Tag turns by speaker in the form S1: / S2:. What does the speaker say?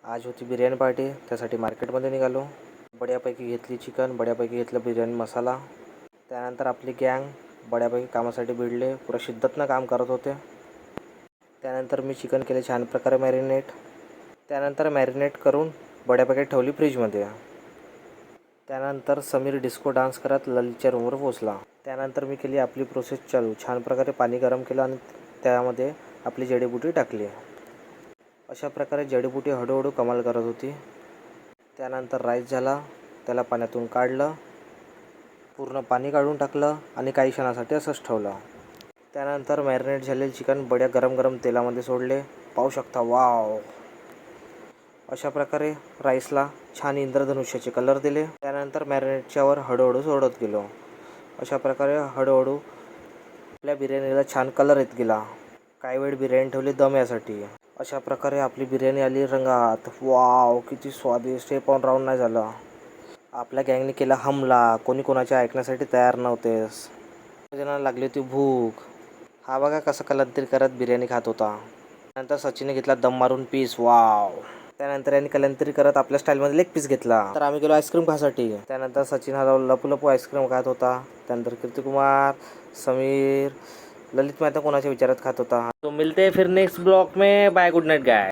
S1: आज होती बिर्याणी पार्टी, त्यासाठी मार्केटमध्ये निघालो. बढियापैकी घेतली चिकन, बढियापैकी घेतलं बिर्याणी मसाला. त्यानंतर आपली गँग बढियापैकी कामासाठी भिडले, पुरा शिद्दतनं काम करत होते. त्यानंतर मी चिकन केले छान प्रकारे मॅरिनेट. त्यानंतर मॅरिनेट करून बढियापैकी ठेवली फ्रीजमध्ये. त्यानंतर समीर डिस्को डान्स करत ललितच्या रूमवर पोचला. त्यानंतर मी केली आपली प्रोसेस चालू. छान प्रकारे पाणी गरम केलं आणि त्यामध्ये आपली जडीबुटी टाकली. अशा प्रकारे जडीबुटी हळूहळू कमाल करत होती. त्यानंतर राईस झाला, त्याला पाण्यातून काढलं, पूर्ण पाणी काढून टाकलं आणि काही क्षणासाठी असंच ठेवलं. त्यानंतर मॅरिनेट झालेले चिकन बढिया गरम गरम तेलामध्ये सोडले. पाहू शकता, वाव. अशा प्रकारे राईसला छान इंद्रधनुष्याचे कलर दिले. त्यानंतर मॅरिनेटच्यावर हळूहळू सोडत गेलो. अशा प्रकारे हळूहळू आपल्या बिर्याणीला छान कलर येत गेला. काही वेळ बिर्याणी ठेवली दम यासाठी. अशा प्रकारे आपली बिर्याणी आली रंगात. वाव, किती स्वादिष्ट. हे पाहून राहून नाही झालं. आपल्या गँगने केला हमला. कोणी कोणाचे ऐकण्यासाठी तयार नव्हतेस. जणांना लागली होती भूक. हा बघा कसं कलंतरी करत बिर्याणी खात होता. त्यानंतर सचिनने घेतला दम मारून पीस. वाव. त्यानंतर यांनी कलंतरी करत आपल्या स्टाईलमध्ये लेग पीस घेतला. तर आम्ही गेलो आईस्क्रीम खासाठी. त्यानंतर सचिन हा लपू आईस्क्रीम खात होता. त्यानंतर कीर्तिकुमार, समीर, ललित मेहता कोणाच्या विचारात खात होता. तो मिलते फिर नेक्स्ट ब्लॉग में. बाय, गुड नाईट गाय.